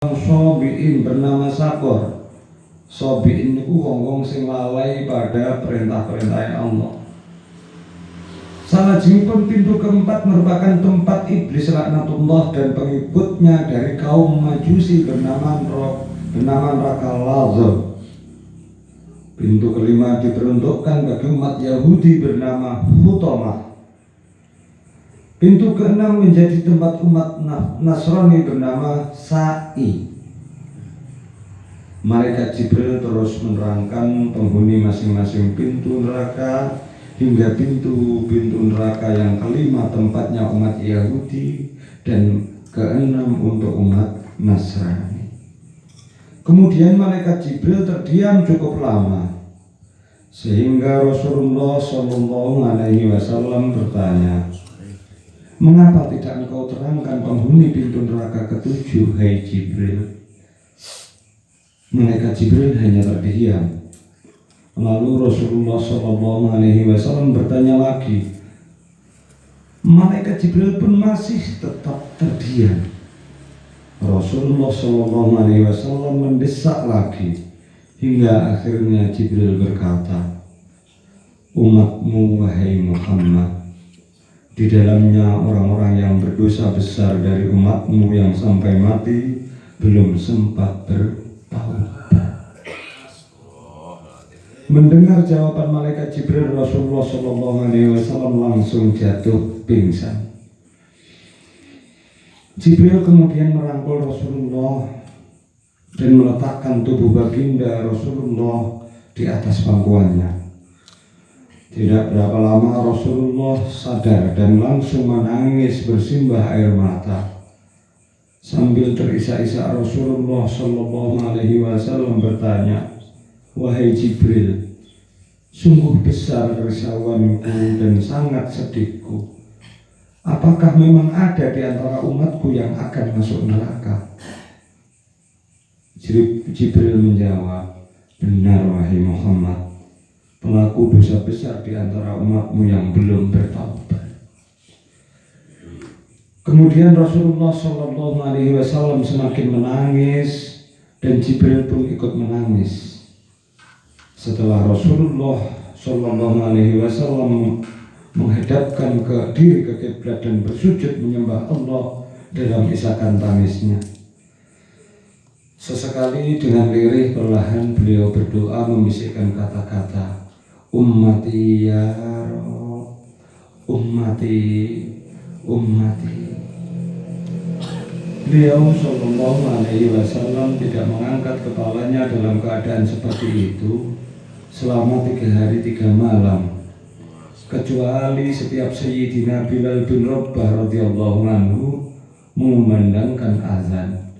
Sobiin bernama Sakor. Sobiin itu wong-wong sing lalai pada perintah-perintah Allah. Salajengipun pintu keempat merupakan tempat iblis laknatullah dan pengikutnya dari kaum Majusi bernama neraka Lazar. Pintu kelima diperuntukkan bagi umat Yahudi bernama Hutomah. Pintu keenam menjadi tempat umat Nasrani bernama Sa'i. Malaikat Jibril terus menerangkan penghuni masing-masing pintu neraka hingga pintu-pintu neraka yang kelima tempatnya umat Yahudi dan keenam untuk umat Nasrani. Kemudian malaikat Jibril terdiam cukup lama sehingga Rasulullah SAW bertanya, "Mengapa tidak engkau terangkan penghuni pintu neraka ketujuh, hai Jibril?" Malaikat Jibril hanya terdiam. Lalu Rasulullah SAW bertanya lagi. Malaikat Jibril pun masih tetap terdiam. Rasulullah SAW mendesak lagi hingga akhirnya Jibril berkata, "Umatmu wahai Muhammad, di dalamnya orang-orang yang berdosa besar dari umatmu yang sampai mati belum sempat bertaubat." Mendengar jawaban malaikat Jibril, Rasulullah SAW langsung jatuh pingsan. Jibril kemudian merangkul Rasulullah dan meletakkan tubuh baginda Rasulullah di atas pangkuannya. Tidak berapa lama Rasulullah sadar dan langsung menangis bersimbah air mata. Sambil terisak-isak Rasulullah SAW bertanya, "Wahai Jibril, sungguh besar kerisauanku dan sangat sedihku. Apakah memang ada di antara umatku yang akan masuk neraka?" Jibril menjawab, "Benar wahai Muhammad, pelaku dosa besar di antara umatmu yang belum bertaubat." Kemudian Rasulullah SAW semakin menangis dan Jibril pun ikut menangis. Setelah Rasulullah SAW menghadapkan diri ke kiblat dan bersujud menyembah Allah dalam isakan tangisnya, sesekali dengan lirih perlahan beliau berdoa membisikkan kata-kata, "Ummati ya Rabb, ummati, ummati." Beliau SAW tidak mengangkat kepalanya dalam keadaan seperti itu selama 3 hari 3 malam, kecuali setiap Sayyidina Bilal bin Rabah radhiyallahu anhu mengumandangkan azan.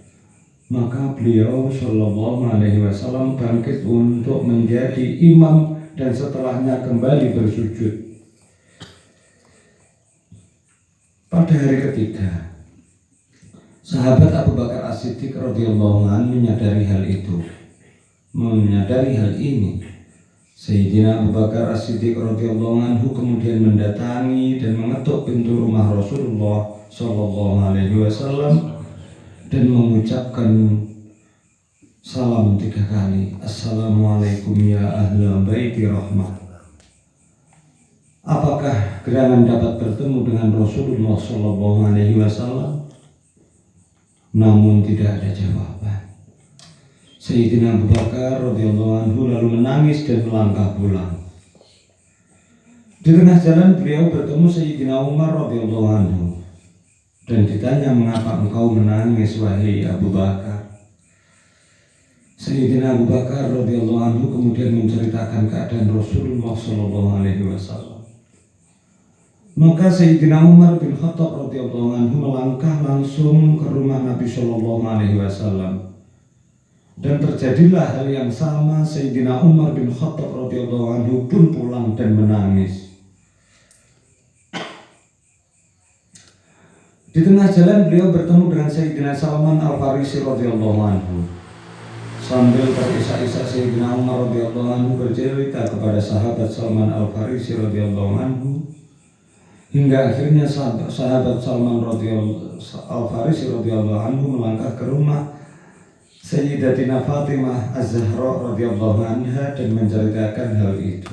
Maka beliau SAW bangkit untuk menjadi imam dan setelahnya kembali bersujud. Pada hari ketiga, sahabat Abu Bakar As-Siddiq radhiyallahu anhu menyadari hal ini. Sayyidina Abu Bakar As-Siddiq radhiyallahu anhu kemudian mendatangi dan mengetuk pintu rumah Rasulullah SAW dan mengucapkan salam 3 kali. "Assalamualaikum ya ahla baiti rahmah." Apakah gerangan dapat bertemu dengan Rasulullah SAW? Namun tidak ada jawaban. Sayyidina Abu Bakar radhiyallahu anhu lalu menangis dan melangkah pulang. Di tengah jalan beliau bertemu Sayyidina Umar radhiyallahu anhu dan ditanya, "Mengapa engkau menangis wahai Abu Bakar?" Sayyidina Abu Bakar radhiyallahu anhu kemudian menceritakan keadaan Rasulullah SAW. Maka Sayyidina Umar bin Khattab radhiyallahu anhu melangkah langsung ke rumah Nabi SAW. Dan terjadilah hal yang sama. Sayyidina Umar bin Khattab radhiyallahu anhu pun pulang dan menangis. Di tengah jalan beliau bertemu dengan Sayyidina Salman Al-Farisi radhiyallahu anhu. Sambil terisak-isak Sayyidina Umar radhiyallahu anhu bercerita kepada sahabat Salman Al-Farisi radhiyallahu anhu, hingga akhirnya sahabat Salman Al-Farisi radhiyallahu anhu melangkah ke rumah Sayyidatina Fatimah Az-Zahra radhiyallahu anha dan menceritakan hal itu.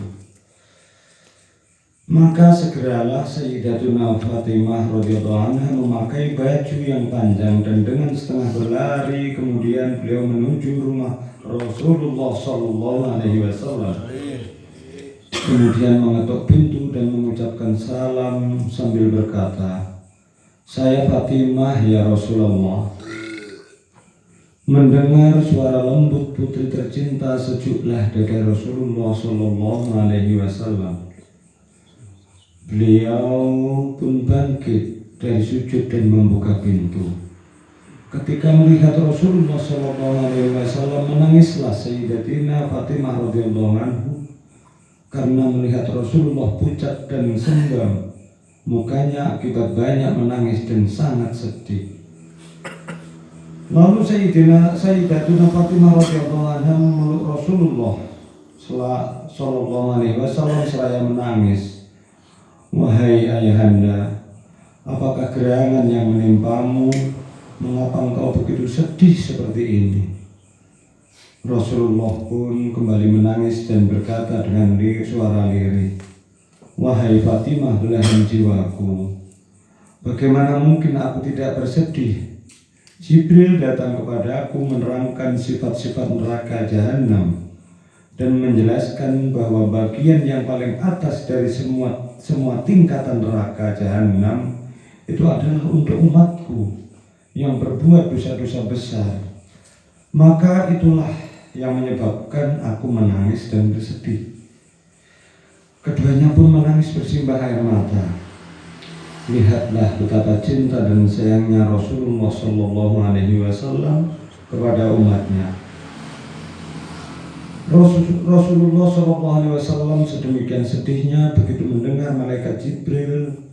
Maka segeralah Sayyidatuna Fatimah radhiyallahu anha memakai baju yang panjang dan dengan setengah berlari kemudian beliau menuju rumah Rasulullah sallallahu alaihi wasallam. Kemudian mengetuk pintu dan mengucapkan salam sambil berkata, "Saya Fatimah ya Rasulullah." Mendengar suara lembut putri tercinta, sejuklah dada Rasulullah sallallahu alaihi wasallam. Beliau pun bangkit dari sujud dan membuka pintu. Ketika melihat Rasulullah sallallahu alaihi wasallam, menangislah Sayyidatina Fatimah radhiyallahu anhu karena melihat Rasulullah pucat dan sembam mukanya akibat banyak menangis dan sangat sedih. Lalu Sayyidatuna Fatimah radhiyallahu anha memeluk Rasulullah sallallahu alaihi wasallam seraya menangis. "Wahai ayahanda, apakah gerangan yang menimpamu? Mengapa engkau begitu sedih seperti ini?" Rasulullah pun kembali menangis dan berkata dengan suara lirih, "Wahai Fatimah belahan jiwaku, bagaimana mungkin aku tidak bersedih? Jibril datang kepadaku menerangkan sifat-sifat neraka Jahannam dan menjelaskan bahwa bagian yang paling atas dari semua tingkatan neraka Jahannam itu adalah untuk umatku yang berbuat dosa-dosa besar. Maka itulah yang menyebabkan aku menangis dan bersedih." Keduanya pun menangis bersimbah air mata. Lihatlah betapa cinta dan sayangnya Rasulullah sallallahu alaihi wasallam kepada umatnya. Rasulullah sallallahu alaihi wasallam sedemikian sedihnya begitu mendengar malaikat Jibril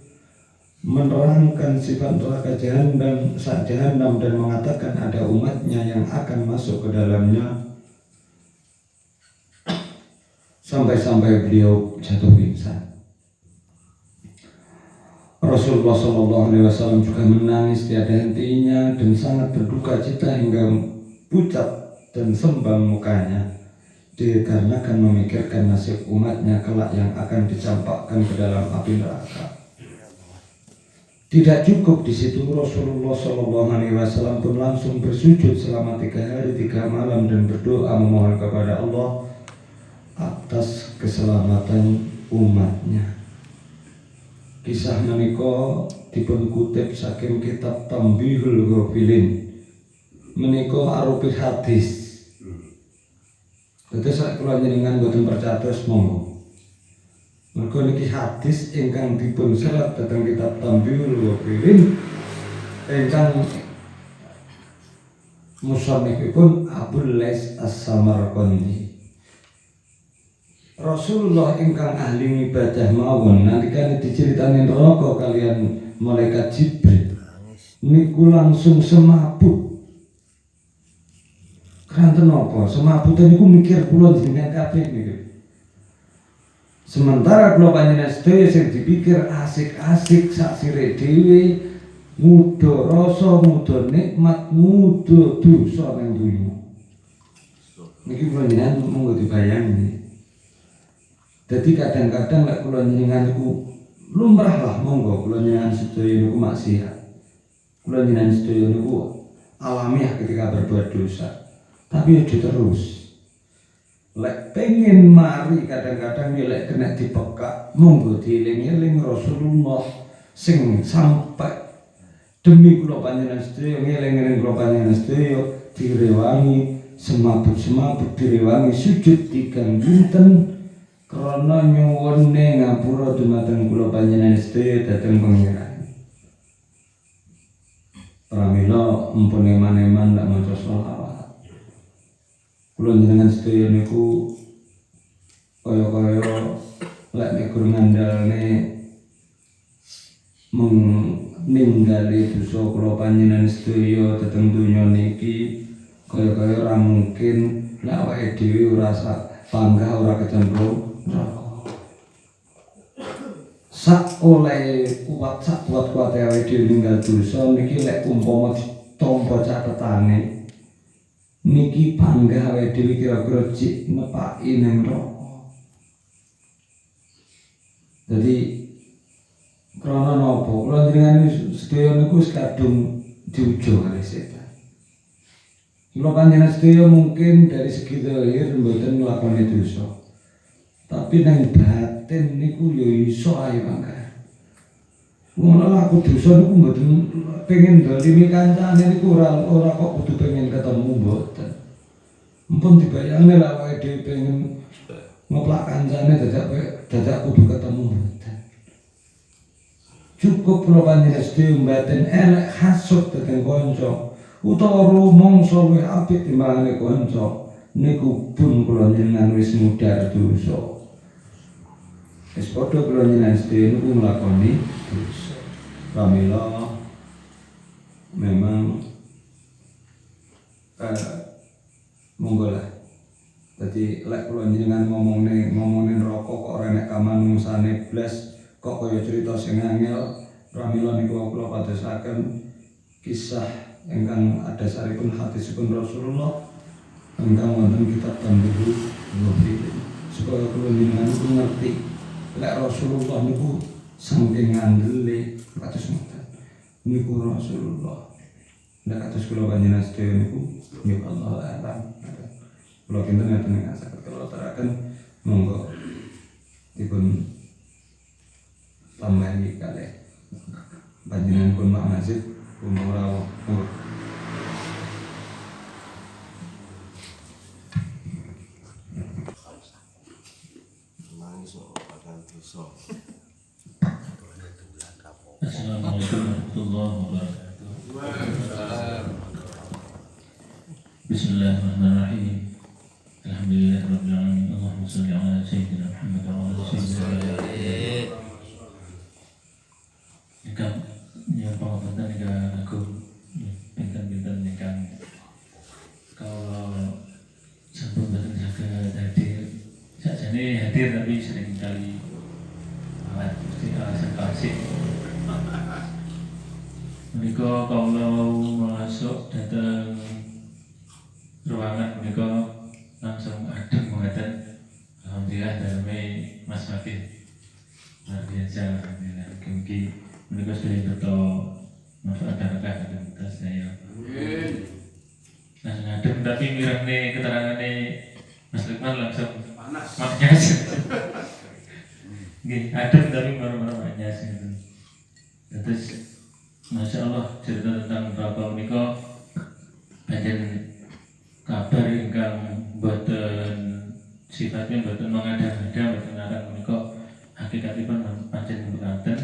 menerangkan sifat neraka Jahannam dan mengatakan ada umatnya yang akan masuk ke dalamnya, sampai-sampai beliau jatuh pingsan. Rasulullah sallallahu alaihi wasallam juga menangis tiada hentinya dan sangat berduka cita hingga pucat dan sembam mukanya, dikarenakan memikirkan nasib umatnya kelak yang akan dicampakkan ke dalam api neraka. Tidak cukup di situ, Rasulullah sallallahu alaihi wasallam pun langsung bersujud selama 3 hari 3 malam dan berdoa memohon kepada Allah atas keselamatan umatnya. Kisah menika dipun kutip saking kitab Tambihul Ghafilin. Menika arupi hadis. Terus kula njenengan boten percatos monggo. Mergo niki hadis ingkang dipun serat dhateng kitab Tambihul Ghafilin ingkang musannifipun Abul Lais As-Samarqandi. Rasulullah ingkang ahli ibadah mawon nalika diceritani neraka kalian malaikat Jibril niku langsung semaput. Kanten napa? Semaputan niku mikir kula jenengan kabeh niku. Sementara kula panjenengan sedaya sing dipikir asik-asik sak sire dhewe, muda rasa, muda nikmat, muda dosa nang dunya. Niki kula jenengan monggo dibayangke. Jadi kadang-kadang lek kula njenengan niku lumrah lah monggo kula njenengan sedaya niku maksiat. Kula njenengan sedaya niku alamiah ketika berbuat dosa. Tapi aja terus. Lek pengen mari kadang-kadang lek kena dipekak monggo dieling-eling Rasulullah sing sampai demi kula panjenengan sedaya ngeling-eling kula panjenengan sedaya direwangi semaput-semaput direwangi sujud 3 dinten karena nyuwune ngapura dumateng kula panjenengan sedaya dhateng pangeran. Pramila empun eman-eman ndak maca sholawat. Kula njenengan sedaya niku kaya-kaya lek nek gur ngandalne ninggali dosa kula panjenengan sedaya dhateng donya niki kaya-kaya ora mungkin lek awake dhewe ora panggah ora kecemplung. Sak kuat awake dhewe ninggal dosa niki lek umpama ditampa catetane niki panggah wae dhewe kira-kira cik nepaki nang neraka. Jadi krana napa kula njenengan sedaya niku wis kadung diujo kali setan. Kula panjenengan sedaya mungkin dari segi zahir mboten nglakoni dosa. Tapi nang batin niku ya iso ae mangga. Wong laku dosa niku mboten pengen dolimi kancane niku ora kok kudu pengen ketemu mboten. Mumpun dibayangne lek awake dhewe pengen ngeplak kancane dadak kudu ketemu mboten. Cukup kula panjenengan sedaya mbaten elek hasud dhateng kanca utawa rumangsa luwih apik timbangane kanca niku pun kula njenengan wis mudhar dosa. Wis padha kula njenengan sedaya niku nglakoni dosa. Pramila memang monggo lah. Dadi lek kula njenengan ngomongin neraka kok ora nek kamanungsane blas kok kaya cerita sing angel. Pramila niku kula padosaken kisah ingkang adhasaripun hadisipun Rasulullah ingkang wonten kitab Tanbihul Ghafilin supaya kula njenengan niku ngerti lek Rasulullah niku saking ngandele kados ngoten niku Rasulullah. Nek kados kula panjenengan sedaya niku nggih Allah alam. Kula kinten ngaten ingkang saged kula aturaken monggo dipun tambahi kalih panjenengan pun Mak Nasib pun ora Assalamualaikum warahmatullahi wabarakatuh. Bismillahirrahmanirrahim. Alhamdulillahirabbil alamin. Allahumma shalli ala sayyidina Muhammad wa ala sayyidina Muhammad. Yang pengobatan yang aku pinten-pinten ingkang kalau sampun boten saged hadir. Sakjane hadir tapi sering kali alat mesti alasan klasik. Menika kalau masuk datang ruangan menika langsung adem mengatakan alhamdulillah daleme Mas Fakih luar biasa. Alhamdulillah mungkin menika sudah betul manfaat berkah dalam kita saya. Langsung adem tapi mirane keterangane Mas Lukman langsung maknyas. Nggih adem tapi baru-baru maknyas gitu. Terus Masya Allah cerita tentang neraka menika pancen kabar ingkang boten sifatnya boten mengada-ngada boten ngarang menika hakikatipun pancen mekaten.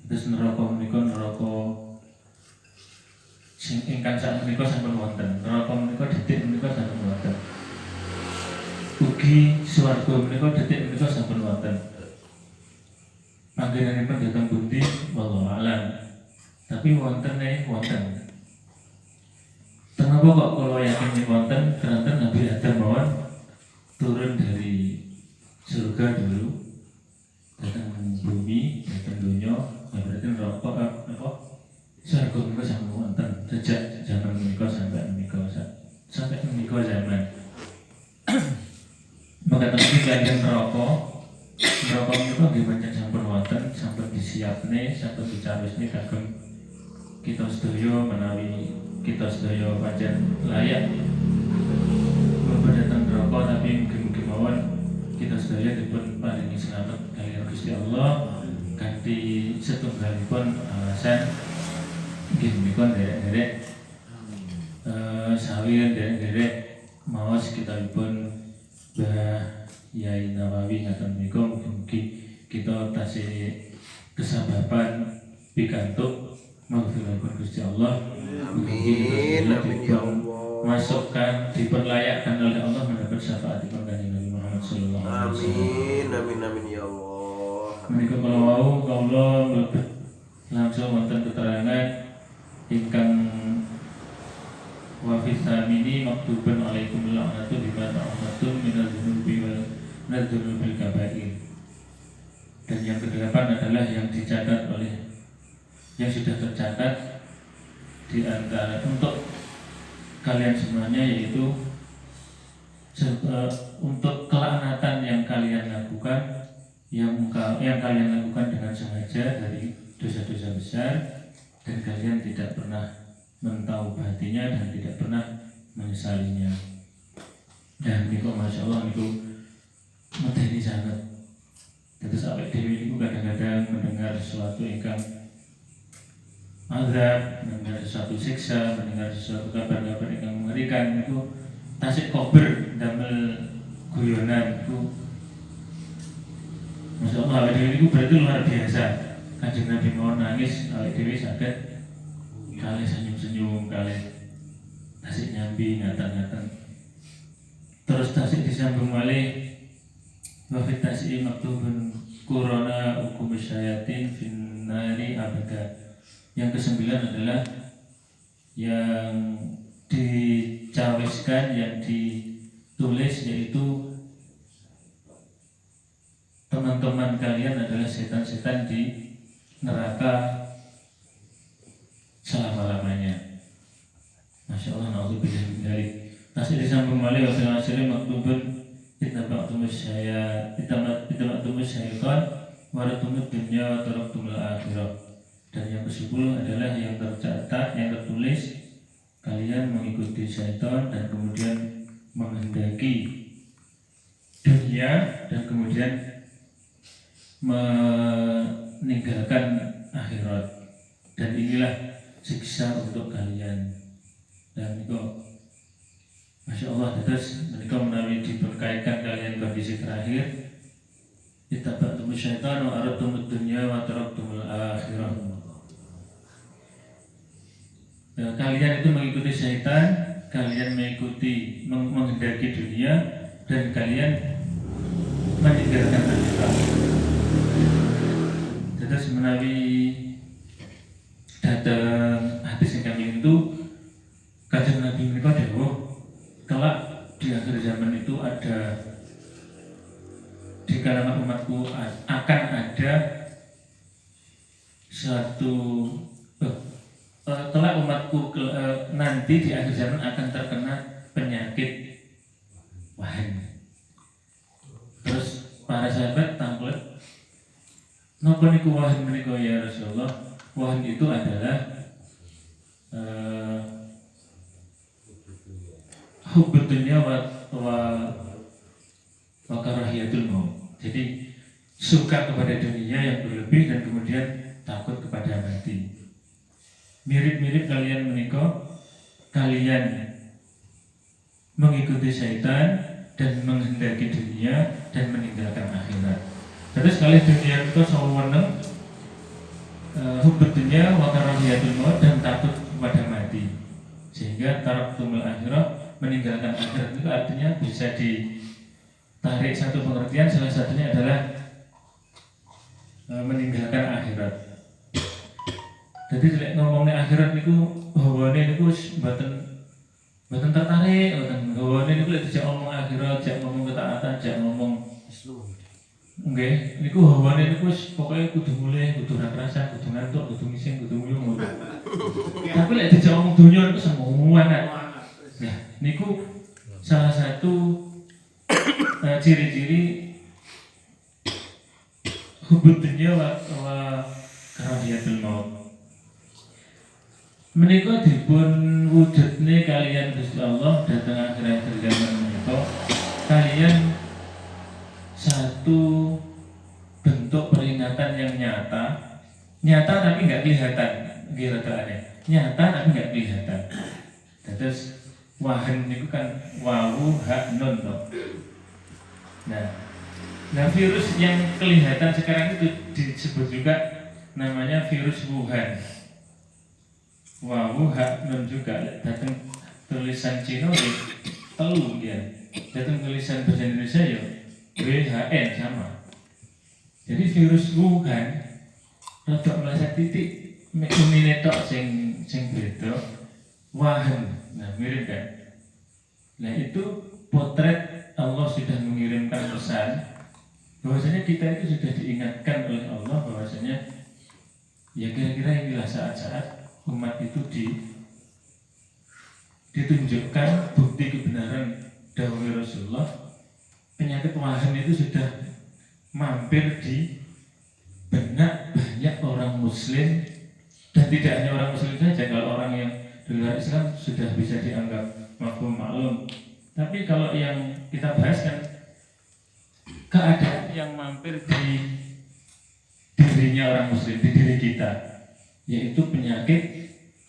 Terus neraka menika neraka sing ingkang sak menika sampun wonten. Neraka menika detik menika sampun wonten. Ugi swarga menika detik menika sampun wonten. Panggenanipun dhateng pundi wallahu a'lam. Tapi wonten. Kenapa kok kalau yakin wonten? Karena Nabi Adam mawon turun dari surga dulu, datang bumi, datang dunia. Berarti rokok apa? Surga menika sampun wonten sejak zaman menika sampai menika zaman. Maka tapi kalian rokok menika nggih pancen sampun wonten, sampun disiapne, sampun dicawisne kagem kita sedaya menawi kita sedaya pancen layak bapak datang neraka tapi mungkin mawon kita sedaya dipun paringi selamat kalian Gusti Allah kanthi setunggalipun alasan nggih menika nderek-nderek sawiran nderek-nderek maos kitabipun Mbah Yai Nawawi ngaten menika mugi kita tasih kesababan pikantuk maghfirah Gusti Allah. Amin. Amin ya Allah. Masukkan diperlayakkan oleh Allah mendapat syafaat Kanjeng Nabi Muhammad sallallahu alaihi wasallam. Amin. Amin amin ya Allah. Menika kala wau kawula mlebet langsung wonten keterangan ingkang wa fi tsamini maktubun alaikum la'natu bima ta'amatun minal dzunubi wal nadzunubil kabair. Dan yang kedelapan adalah yang dicatat oleh yang sudah tercatat di antara untuk kalian semuanya, yaitu untuk kelaknatan yang kalian lakukan, yang kalian lakukan dengan sengaja dari dosa-dosa besar, dan kalian tidak pernah mentaubatinya dan tidak pernah menyesalinya. Dan niku masya Allah niku medeni sangat. Terus awake dhewe niku kadang-kadang mendengar sesuatu ingkang azab, mendengar sesuatu siksa, mendengar sesuatu kabar-kabar ingkang mengerikan niku tasik kober damel guyonan niku. Masya Allah awake dhewe niku berarti luar biasa. Kanjeng Nabi mau nangis, awake dhewe saged kalih senyum-senyum, kalih tasik nyambi ngatan-ngatan. Terus tasik disambung malih wafit tasik maktubun kurona hukum syayatin finnari abada. Yang kesembilan adalah yang dicawiskan, yang ditulis, yaitu teman-teman kalian adalah setan-setan di neraka selama-lamanya. Masya Allah, na'udzubillah min dzalik. Tasik disambung malih wa fil asri maktubun ittaba'tumus syaitan wa ratumud dunya wa taraktumul akhirah. Dan yang ke-10 adalah yang tercatat, yang tertulis, kalian mengikuti syaitan dan kemudian menghendaki dunia dan kemudian meninggalkan akhirat. Dan inilah siksa untuk kalian. Dan itu Masya Allah, terus mereka menawi diberkaitkan kalian kondisi terakhir, ittaba'tumus syaitan wa aradtumud dunya wa taraktumul akhirah. Kalian itu mengikuti syaitan, kalian mengikuti menghendaki dunia, dan kalian meninggalkan akhirat. Terus menawi datang hadis yang kami itu, Kanjeng Nabi mereka dawuh, kelak di akhir zaman itu ada di kalangan umatku akan ada satu kelak umatku nanti di akhir zaman akan terkena penyakit wahan. Terus para sahabat tanglet, napa niku wahan menika ya Rasulullah? Wahan itu adalah hubbud dunya wa karahiyatul maut. Jadi suka kepada dunia yang berlebih dan kemudian takut kepada mati. Mirip-mirip kalian menika, kalian mengikuti syaitan dan menghendaki dunia dan meninggalkan akhirat. Terus kali dunia itu saweneng hubbud dunya wa karahiyatul maut, dan takut kepada mati. Sehingga taraktumul akhirah, meninggalkan akhirat itu artinya bisa ditarik satu pengertian, salah satunya adalah meninggalkan akhirat. Jadi ngomongnya akhirat niku hawane niku mboten tertarik, mboten hawane niku lek dijak ngomong akhirat, jak ngomong ketaatan, jak ngomong nggih niku hawane niku pokoke kudu mulih, kudu ra kerasa, kudu ngantuk, kudu ngising, kudu nguyuh. Tapi lek dijak ngomong dunya niku semua kan. Nah, niku salah satu ciri-ciri hubbud dunya wa karahiyatul maut. Menika dipun wujudne kalian Gusti Allah datang akhir-akhir zaman menika, kalian satu bentuk peringatan yang nyata tapi nggak kelihatan, nggih rada aneh. Nyata tapi nggak kelihatan. Terus wahan itu kan wawu hak nun toh. Nah virus yang kelihatan sekarang itu disebut juga namanya virus Wuhan. Wawu hak nun juga. Datang tulisan Cina telu dia. Datang tulisan bahasa Indonesia ya WHN sama. Jadi virus Wuhan rodok meleset titik umine tok sing beda wahan. Nah mirip kan. Nah itu potret Allah sudah mengirimkan pesan bahwasanya kita itu sudah diingatkan oleh Allah bahwasanya ya kira-kira inilah saat-saat umat itu ditunjukkan bukti kebenaran dawuh Rasulullah, penyakit waham itu sudah mampir di benak banyak orang muslim, dan tidak hanya orang muslim saja. Kalau orang yang di luar Islam sudah bisa dianggap mafhum maklum, tapi kalau yang kita bahas kan keadaan yang mampir di dirinya orang muslim, di diri kita, yaitu penyakit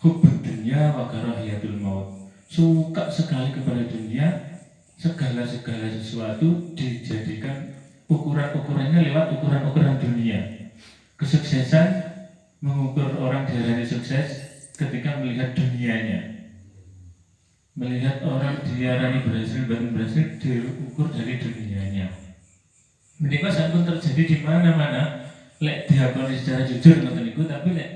hubbud dunya wa karahiyatul maut. Suka sekali kepada dunia, segala sesuatu dijadikan ukurannya lewat ukuran dunia. Kesuksesan, mengukur orang diarani sukses ketika melihat dunianya. Melihat orang diarani berhasil diukur dari dunianya. Menika sampun terjadi di mana-mana. Lek diakoni secara jujur ngoten niku, tapi lek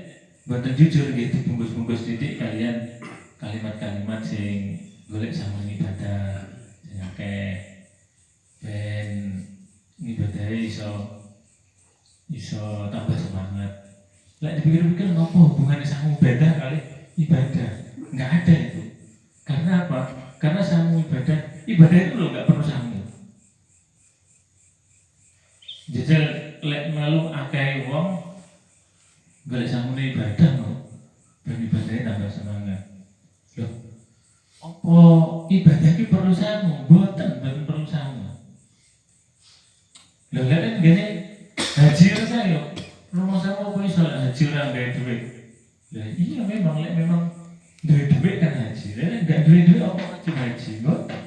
mboten jujur nggih dibungkus-bungkus titik kalian kalimat-kalimat sing golek sama ibadah sing akeh ben ibadahe iso tambah semangat. Lek dipikir-pikir ngopo hubungannya sama ibadah kali ibadah? Enggak ada itu. Karena apa? Karena sangu ibadah itu loh enggak perlu sangu. Jajal lek melu akeh wong golek sangune ibadah no, ben ibadahnya tambah semangat. Loh, apa ibadah ki perlu sangu? Mboten perlu sangu. Lho lek ngene haji saya rumah sama apa iso haji ora gawe duit. Lah iya memang lek memang duwe duit kan haji. Lek enggak duwe duit apa haji? Mboten.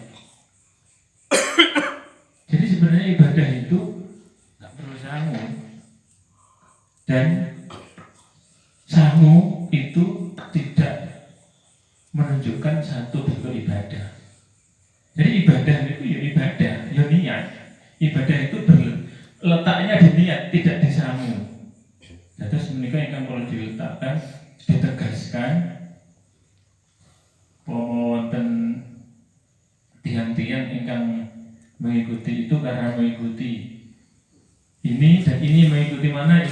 Jadi sebenarnya ibadah itu enggak perlu sangu. Dan sangu itu tidak menunjukkan satu bentuk ibadah. Jadi ibadah itu ya ibadah, ya niat. Ibadah itu letaknya di niat, tidak di sangu. Terus menikah yang perlu diletakkan, ditegaskan, wonten tiang-tiang ingkang mengikuti itu karena mengikuti ini dan ini mengikuti mana,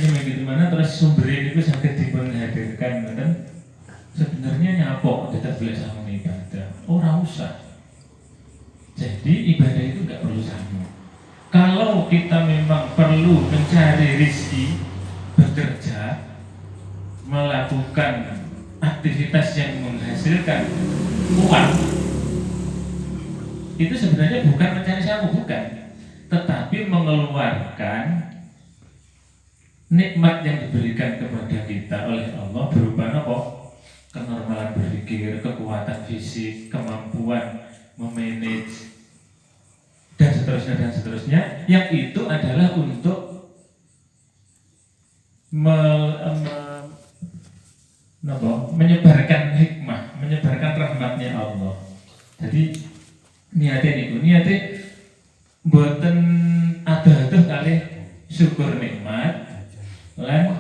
terus sumbernya itu sampai dihadirkan, kan? Sebenarnya nyapok tidak boleh sama ibadah, orang usah. Jadi ibadah itu nggak perlu sama. Kalau kita memang perlu mencari rezeki, bekerja, melakukan aktivitas yang menghasilkan uang, itu sebenarnya bukan mencari samu, bukan, tetapi mengeluarkan nikmat yang diberikan kepada kita oleh Allah berupa apa? Kenormalan berpikir, kekuatan fisik, kemampuan memanage, dan seterusnya, yang itu adalah untuk menyebarkan hikmah, menyebarkan rahmatnya Allah. Jadi niatnya mboten adoh-adoh kali syukur nikmat lan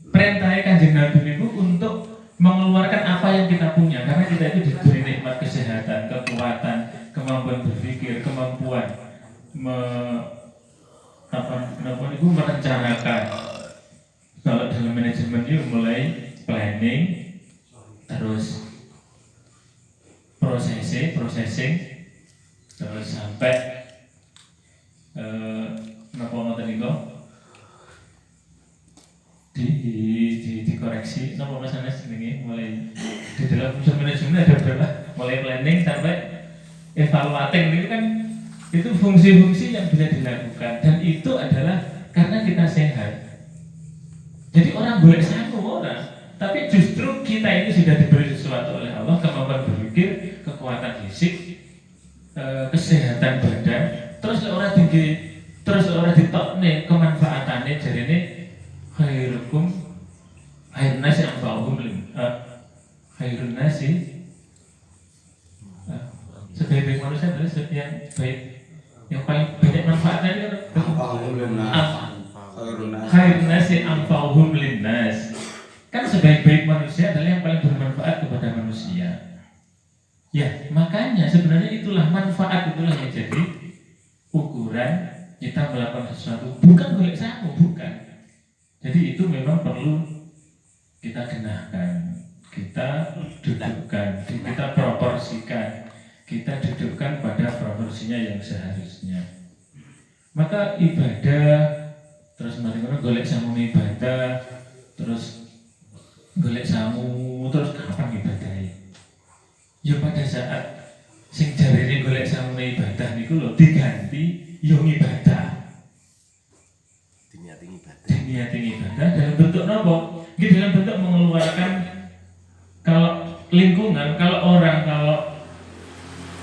perintah Kanjeng Nabi niku untuk mengeluarkan apa yang kita punya, karena kita itu diberi nikmat kesehatan, kekuatan, kemampuan berpikir, kemampuan merencanakan. Kalau dalam manajemen itu mulai planning, terus processing, terus sampai dikoreksi. Napa masalah jenenge mulai di dalam unsur manajemen ada berapa? Mulai planning sampai evaluating itu kan, itu fungsi-fungsi yang bisa dilakukan, dan itu adalah karena kita sehat. Jadi orang boleh sanggup orang, tapi justru kita ini sudah diberi sesuatu oleh Allah, kemampuan berpikir, kekuatan fisik, kesehatan badan, terus orang tinggi, terus orang ditokne kemanfaatannya. Jadi ini khairukum khairun nasi anfa'uhum khairun nasi, sebaik-baik manusia adalah yang baik, yang paling banyak manfaatnya itu khairun nasi anfa'uhum linnas. Kan sebaik-baik manusia adalah yang paling bermanfaat kepada manusia. Ya, makanya sebenarnya itulah manfaat, itulah yang jadi ukuran kita melakukan sesuatu, bukan golek samu, bukan. Jadi itu memang perlu kita genahkan, kita kita dudukkan, kita proporsikan, kita dudukkan pada proporsinya yang seharusnya. Maka ibadah terus mari ngono golek samu ibadah, terus golek samu, terus kapan ibadahe? Ya pada saat sing jarene golek samu ibadah niku lho diganti yo ibadah. Diniati ibadah dalam bentuk nopo? Ini dalam bentuk mengeluarkan kalau lingkungan, kalau orang,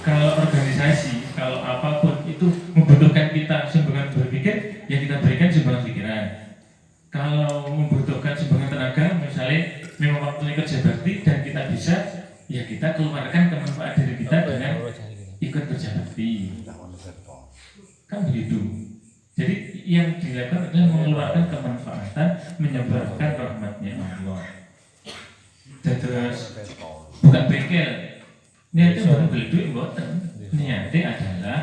kalau organisasi, kalau apapun itu membutuhkan kita sumbangan berpikir, ya kita berikan sumbangan pikiran. Kalau membutuhkan sumbangan tenaga, misalnya memang waktunya kerja bakti dan kita bisa, ya kita keluarkan kemanfaat diri kita dengan ikut kerja bakti. Kan begitu. Jadi yang dilakukan adalah mengeluarkan kemanfaatan, menyebarkan rahmatnya Allah. Terus bukan bengkel. Niatnya bukan beli duit, bukan. Niatnya adalah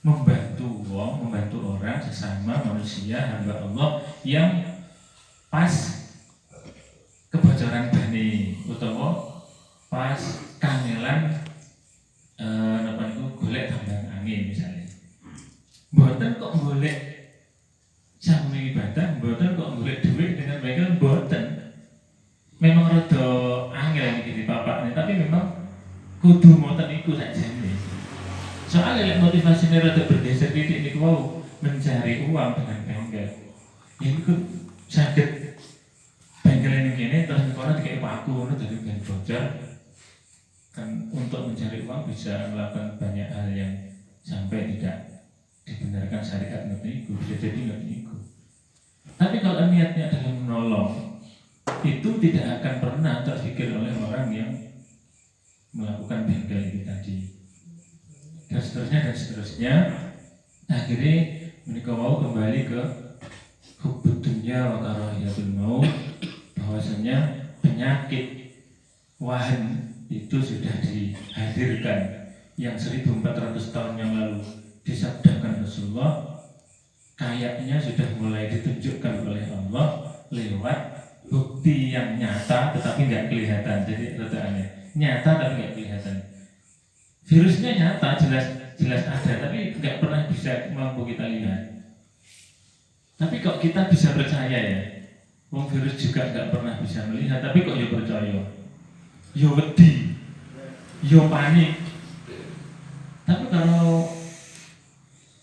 membantu orang sesama manusia hamba Allah yang pas kebocoran bani utawa pas kangelan napa niku golek tambang angin misalnya. Mboten kok golek sami ibadah, mboten kok golek duit dengan bengkel, mboten. Memang rada angel iki dipapakne, tapi memang kudu ngoten iku sakjane. Soalnya motivasinya rada bergeser titik niku wau mencari uang dengan bengkel. Iku saged bengkel ini kene terus kono dikek paku ngono dadi ben bocor. Kan untuk mencari uang bisa melakukan banyak hal yang sampai tidak dibenarkan syariat niku, bisa jadi niku. Tapi kalau niatnya adalah menolong, itu tidak akan pernah terpikir oleh orang yang melakukan bengkel itu tadi. Dan seterusnya. Akhirnya mereka mau kembali ke hubbud dunya wa karahiyatul maut, bahwasanya penyakit wahan itu sudah dihadirkan yang 1400 tahun yang lalu disabdakan Rasulullah, kayaknya sudah mulai ditunjukkan oleh Allah lewat bukti yang nyata tetapi nggak kelihatan. Jadi rada aneh, nyata tapi nggak kelihatan. Virusnya nyata, jelas ada, tapi nggak pernah bisa mampu kita lihat. Tapi kok kita bisa percaya ya, wong virus juga nggak pernah bisa melihat, tapi kok ya percaya, ya wedi, ya panik. Tapi kalau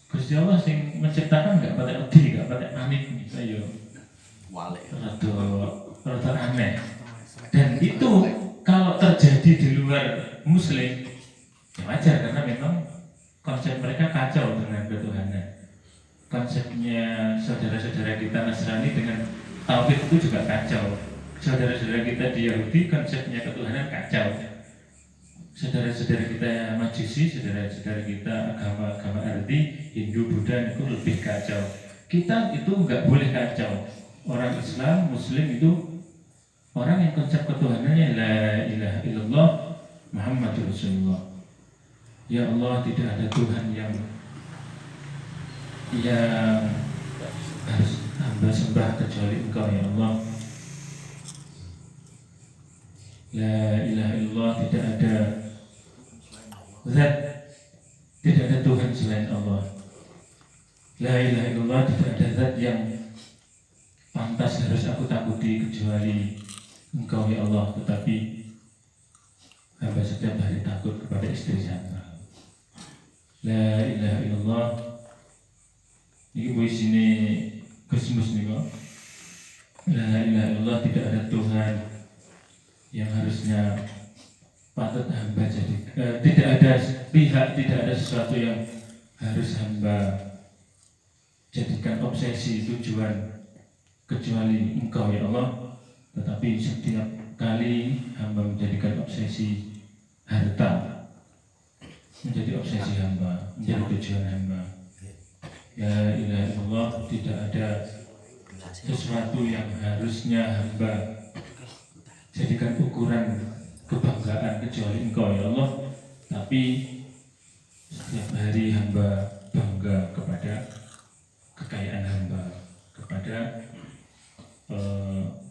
Gusti Allah sing menciptakan nggak pada wedi, nggak pada panik, saya rada aneh. Dan itu kalau terjadi di luar Muslim, ya wajar karena memang konsep mereka kacau dengan ketuhanan. Konsepnya saudara-saudara kita Nasrani dengan tauhid itu juga kacau. Saudara-saudara kita di Yahudi konsepnya ketuhanan kacau. Saudara-saudara kita Majusi, saudara-saudara kita agama arti Hindu, Buddha itu lebih kacau. Kita itu nggak boleh kacau. Orang Islam, Muslim itu orang yang konsep ketuhanannya la ilaha illallah Muhammadur Rasulullah. Ya Allah, tidak ada Tuhan yang harus hamba sembah kecuali Engkau ya Allah. La ilaha illallah, tidak ada zat, tidak ada Tuhan selain Allah. La ilaha illallah, tidak ada zat yang pantas harus aku takuti kecuali Engkau ya Allah. Tetapi hamba setiap hari takut kepada istri saya. La ilaha illallah. Ini puisine Gusmus nih kok. La ilaha illallah, tidak ada Tuhan yang harusnya patut hamba jadi. Tidak ada pihak, tidak ada sesuatu yang harus hamba jadikan obsesi tujuan kecuali Engkau ya Allah. Tetapi setiap kali hamba menjadikan obsesi harta menjadi obsesi hamba, menjadi tujuan hamba. La ilaha illallah, tidak ada sesuatu yang harusnya hamba jadikan ukuran kebanggaan kecuali Engkau ya Allah. Tapi setiap hari hamba bangga kepada kekayaan hamba, kepada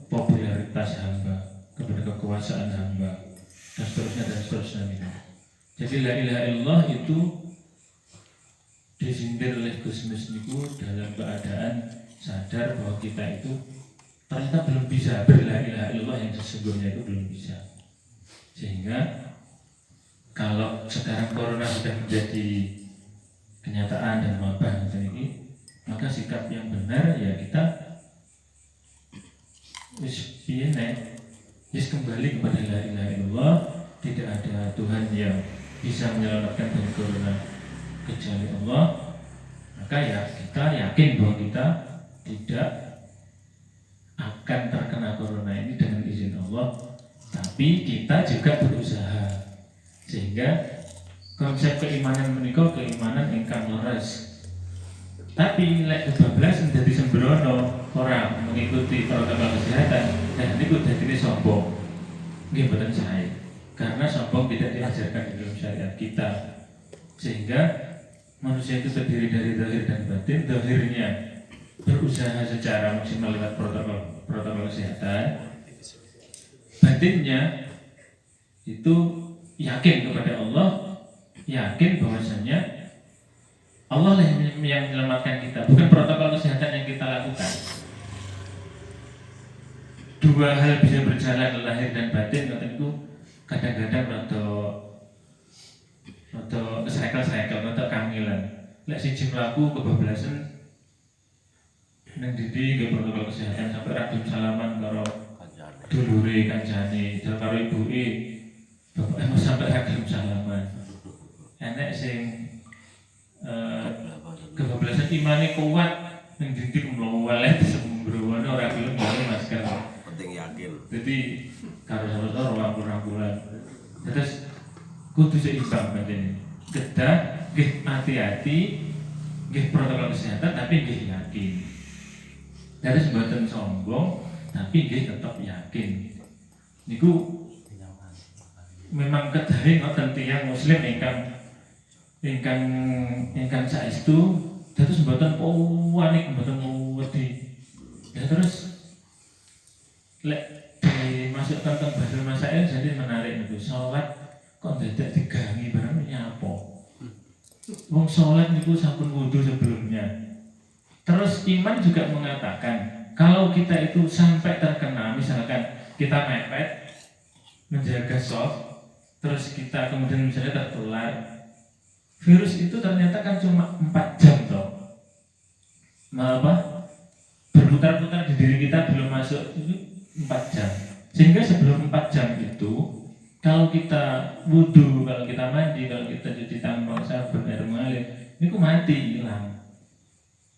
popularitas hamba, kepada kekuasaan hamba, dan seterusnya gitu. Jadi la ilaha illallah itu disindir oleh Gusmus niku dalam keadaan sadar bahwa kita itu ternyata belum bisa berla ilaha illallah yang sesungguhnya itu belum bisa. Sehingga kalau sekarang corona sudah menjadi kenyataan dan wabah ini, maka sikap yang benar ya kita kembali kepada la ilaha illallah. Tidak ada Tuhan yang bisa menyelamatkan dari corona kecuali Allah. Maka ya kita yakin bahwa kita tidak akan terkena corona ini dengan izin Allah, tapi kita juga berusaha sehingga konsep keimanan menika keimanan ingkang leres. Tapi lek kebablas menjadi sembrono orang mengikuti protokol kesehatan, dan niku dadine sombong. Nggih mboten sae. Karena sombong tidak diajarkan di dalam syariat kita. Sehingga manusia itu terdiri dari zahir dan batin. Zahirnya berusaha secara maksimal lewat protokol kesehatan. Batinnya itu yakin kepada Allah, yakin bahwasanya Allah lah yang menyelamatkan kita, bukan protokol kesehatan yang kita lakukan. Dua hal bisa berjalan, lahir dan batin, tentu kadang-kadang atau cycle atau kangilan. Lek siji mlaku kebablasan nang didi ke protokol kesehatan sampai ragam salaman karo dulure kancane, karo ibuke. Bapak mau sampai ragam salaman. Enek sing kebablasan imane kuat nang didi mlowale sembrono ora gelem nggawe masker. Penting yakin. Jadi karo sama-sama rangkulan. Terus kudu seimbang pancen. Kedah nggih hati-hati, nggih protokol kesehatan tapi nggih yakin. Terus mboten sombong tapi nggih tetap yakin. Niku memang kedahe ngoten tiyang muslim ingkang saestu dados mboten panik mboten wedi. Ya terus lek dimasukkan ke bahasa masail jadi menarik itu. Sholat kok dadak digangi barang nyapa. Wong sholat niku sampun wudu sebelumnya. Terus iman juga mengatakan kalau kita itu sampai terkena, misalkan kita mepet menjaga soft, terus kita kemudian misalnya tertular virus itu ternyata kan cuma 4 jam toh. Berputar-putar di diri kita belum masuk itu 4 jam. Sehingga sebelum 4 jam itu kalau kita wudu, kalau kita mandi, kalau kita cuci tangan sabun air mengalir, ini mati hilang.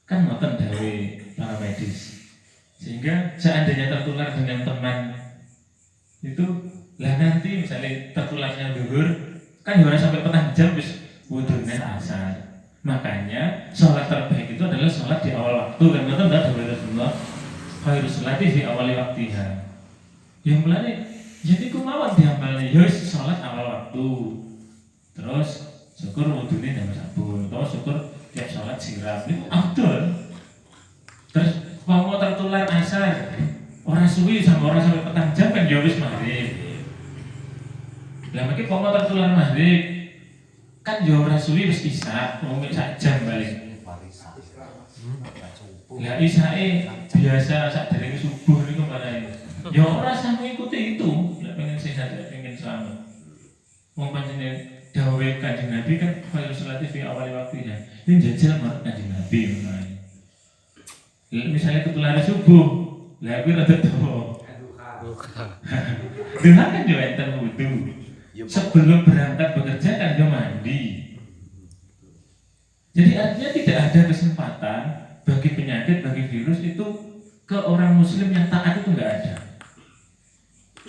Kan ngoten dawe para medis. Sehingga seandainya tertular dengan teman itu lah nanti misalnya tertularnya dhuwur kan ora sampai petang jam wis wudune asar. Makanya sholat terbaik itu adalah sholat di awal waktu. Kan ngoten ta dawe Rasulullah, khairus sholati fi awali waktiha. Yang mulane jadi kumawan diamalne ya wis sholat awal waktu. Terus syukur wudune nang sabun, atau syukur tiap sholat siram. Niku afdol. Terus mau tertular asar, orang suwi sama orang sampai petang jam kan ya wis maghrib. Lah mungkin mau tertular maghrib kan ya ora suwi wis isya, wong sak jam balik. Lah isyae biasa sak derenge subuh niku malah ya ora usah mengikuti itu, lek pengen sehat, lek pengen selamat. Wong panjenengan dawuh Kanjeng Nabi kan khairus sholati fi awali waktinya. Ini jajal marang Kanjeng Nabi menawa. Misalnya ketularan subuh, lah kuwi rada dawa. Duha kan yo enten wudu. Sebelum berangkat bekerja kan yo mandi. Jadi artinya tidak ada kesempatan bagi penyakit, bagi virus itu ke orang muslim yang taat itu enggak ada.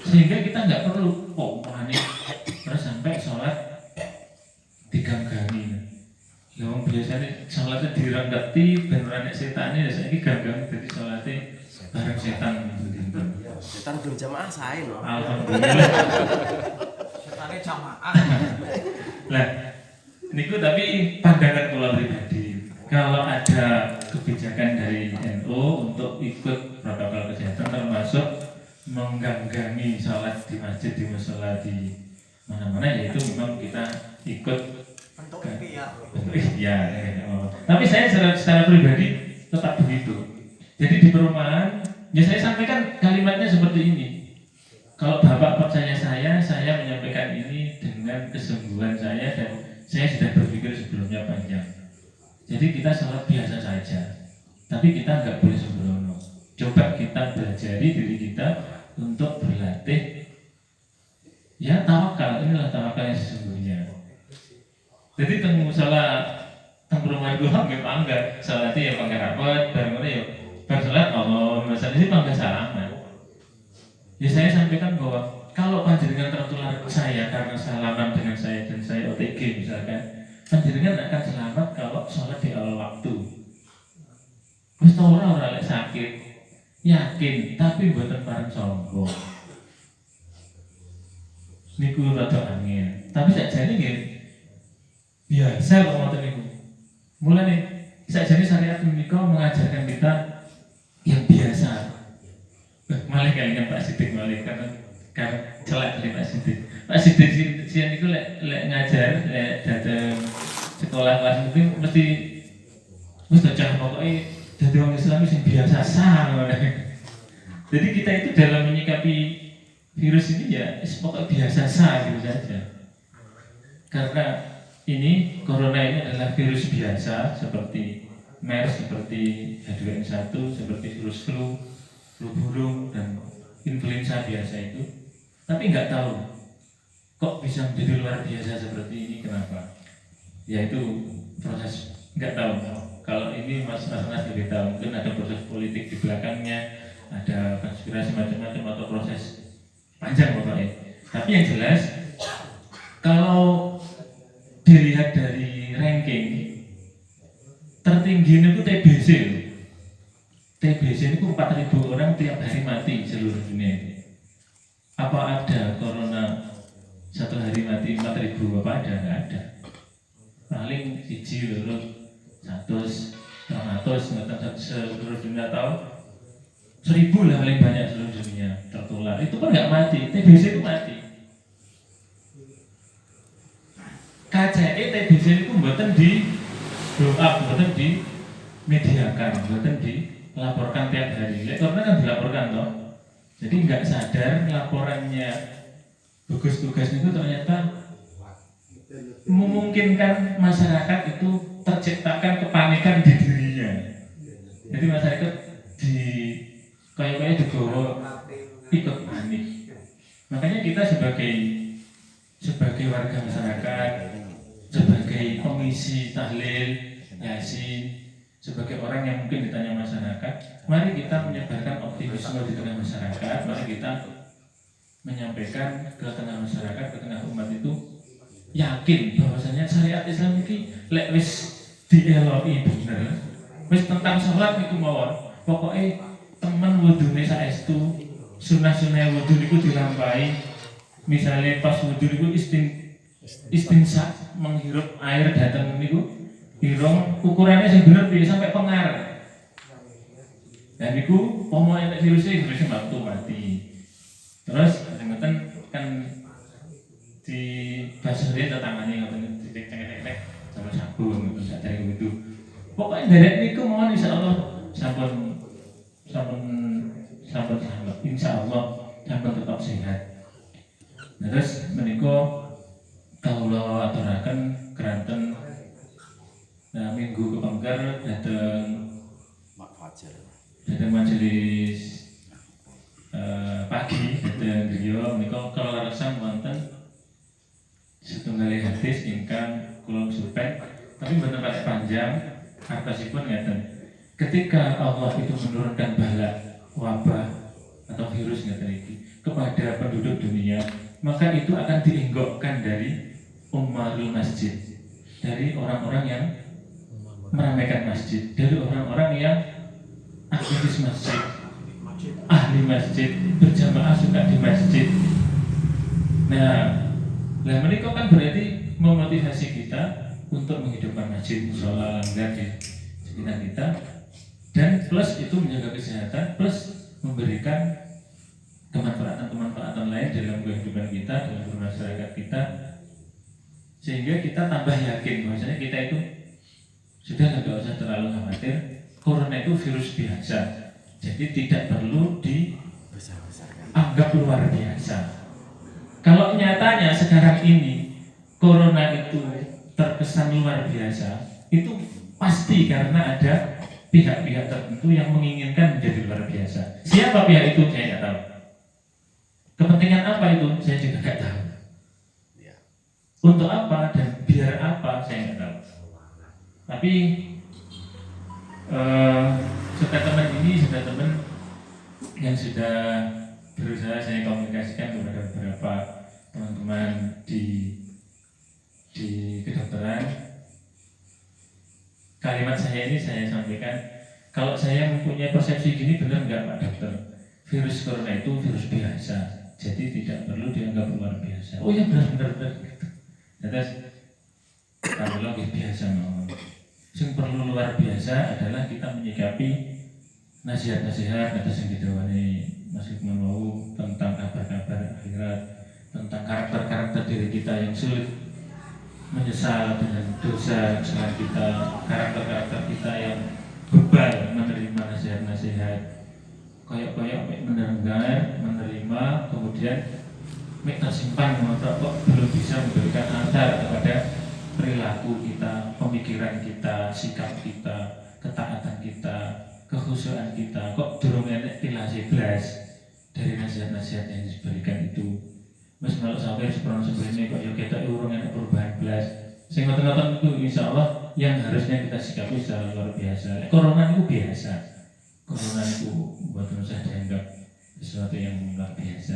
Sehingga kita enggak perlu panik terus sampai sholat diganggangi. Yang biasanya sholatnya direndeti ben ora nek setane ya saiki ganggang dadi sholatnya bareng setan begitu. Setan belum jamaah sae no. Alhamdulillah. Setane jamaah. Lah niku tapi pandangan kula pribadi. Kalau ada kebijakan dari NU untuk ikut protokol kesehatan termasuk mengganggangi sholat di masjid, di musola, di mana-mana, yaitu memang kita ikut Bentuk ikhtiar. bentuk ikhtiar. Tapi saya secara pribadi tetap begitu. Jadi di perumahan, ya saya sampaikan kalimatnya seperti ini. Kalau Bapak percaya saya menyampaikan ini dengan kesungguhan saya dan saya sudah berpikir sebelumnya panjang. Jadi kita sholat biasa saja, tapi kita nggak boleh sembrono. Coba kita pelajari diri kita untuk berlatih. Ya tawakal, inilah tawakal yang sesungguhnya. Jadi teng musola teng perumahan gue nggak pangga, sholatnya ya pangga rapat, bareng ya bersolat Allah, masalah ini pangga salaman. Ya saya sampaikan bahwa kalau panjenengan tertular saya karena salaman dengan saya dan saya OTG misalkan, panjenengan akan selamat kalau sholat di awal waktu. Terus orang lek sakit, yakin tapi buatan bareng sombong. Niku rada angin, tapi sakjane nggih biasa kok ngoten niku. Mulane sakjane syariat menika mengajarkan kita yang biasa. Malah kalian Pak Sidik malah karena celak dari Pak Sidik. Pak Sidik sian itu lek ngajar datang sekolah kelas itu mesti cah pokoknya jadi orang Islam yang biasa sah. Jadi kita itu dalam menyikapi virus ini ya pokoknya biasa sah gitu saja. Karena ini corona ini adalah virus biasa seperti MERS, seperti H2N1, seperti virus flu burung dan influenza biasa itu, tapi nggak tahu kok bisa menjadi luar biasa seperti ini. Kenapa? Yaitu proses, nggak tahu. Kalau ini Mas lebih tahu, mungkin ada proses politik di belakangnya, ada konspirasi macam-macam atau proses panjang pokoknya. Tapi yang jelas, kalau dilihat dari ranking tertinggi itu TBC. TBC itu 4.000 orang tiap hari mati seluruh dunia. Apa ada corona satu hari mati 4.000? Apa ada? Nggak ada. Paling 1, 2, 100 seluruh dunia tahu 1.000 lah paling banyak seluruh dunia tertular. Itu pun nggak mati. TBC itu mati. KCE TBC itu buatan di blow up, buatan di mediakan, buatan di laporkan tiap hari. Karena kan dilaporkan toh. Jadi nggak sadar laporannya gugus tugas itu ternyata memungkinkan masyarakat itu terciptakan kepanikan di dirinya. Jadi masyarakat kayak dibawa ikut panik. Makanya kita sebagai warga masyarakat, sebagai pengisi tahlil, yasin, sebagai orang yang mungkin ditanya masyarakat, mari kita menyebarkan optimisme di tengah masyarakat. Mari kita menyampaikan ke tengah masyarakat, ke tengah umat itu yakin bahwasanya syariat Islam ini lek wis dieloki bener, wis tentang sholat niku mawon. Pokoknya temen wudune saestu, sunah-sunah wudu niku dilampahi. Misalnya pas wudu niku istinsa menghirup air datang niku irong ukurannya yang benar bisa sampai pengar. Dan itu pokoknya virusnya waktu mati. Terus ngeten kan di basuri tetangane ngoten dicek-cek sama sabun terus dari itu. Pokoknya dari niku mohon insyaallah sampun insyaallah sampun tetap sehat. Nah, terus menika kawula aturaken keranten minggu kepengker datang majelis pagi datang beliau menika kelarasan wonten setunggal hadis ingkang kula supen tapi mboten pakai panjang artosipun ngeten. Ketika Allah itu menurunkan bala wabah atau virus ngeten iki kepada penduduk dunia, maka itu akan dienggokkan dari ummarul masjid, dari orang-orang yang meramaikan masjid, dari orang-orang yang aktivis masjid, ahli masjid, berjamaah suka di masjid. Nah, mereka kan berarti memotivasi kita untuk menghidupkan masjid, musola, langgar di sekitar kita, dan plus itu menjaga kesehatan, plus memberikan kemanfaatan-kemanfaatan lain dalam kehidupan kita, dalam bermasyarakat kita, sehingga kita tambah yakin bahwasanya kita itu sudah tidak usah terlalu khawatir. Corona itu virus biasa, jadi tidak perlu dianggap luar biasa. Kalau nyatanya sekarang ini Corona itu terkesan luar biasa, itu pasti karena ada pihak-pihak tertentu yang menginginkan menjadi luar biasa. Siapa pihak itu saya tidak tahu. Kepentingan apa itu saya juga tidak tahu. Untuk apa dan biar apa saya tidak tahu. Tapi sudah teman yang sudah berusaha saya komunikasikan kepada beberapa teman-teman di kedokteran. Kalimat saya ini saya sampaikan, kalau saya mempunyai persepsi gini benar nggak Pak Dokter? Virus corona itu virus biasa, jadi tidak perlu dianggap luar biasa. Oh ya benar. Terus kalau lagi biasa mau, yang perlu luar biasa adalah kita menyikapi nasihat-nasihat atas yang didawani Mas Lukman mau tentang kabar-kabar akhirat, tentang karakter-karakter diri kita yang sulit menyesal dengan dosa kesalahan kita, karakter-karakter kita yang bebal menerima nasihat-nasihat, koyok-koyok mendengar, menerima, kemudian tersimpan ngotot kok belum bisa memberikan antar kepada perilaku kita, pemikiran kita, sikap kita, ketaatan kita, kekhusyuan kita, kok durung enek tilase blas dari nasihat-nasihat yang diberikan itu. Mas kalau sampai sebelum-sebelumnya kok ya kita urung enek perubahan blas. Sing ngoten-ngoten itu insyaallah yang harusnya kita sikapi secara luar biasa. Corona itu biasa. Corona itu bukan usah dianggap sesuatu yang luar biasa.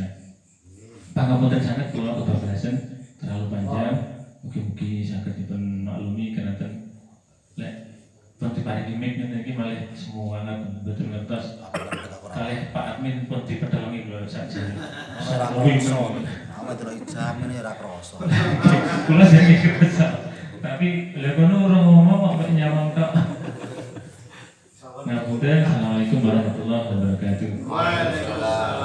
Pangapunten sangat kula kebablasan terlalu panjang. Mugi-mugi saged dipun maklumi kenaten lek pun diparingi mic ngene iki malih semua betul ngertos. Kalih Pak Admin pun dipedhelongi kula saja. Ora kroso. Awak delok jam ngene ora kroso. Kula sing kesal. Tapi lek kono ora ngomong kok nyawang tok. Ngapunten. Assalamualaikum warahmatullahi wabarakatuh. Waalaikumsalam.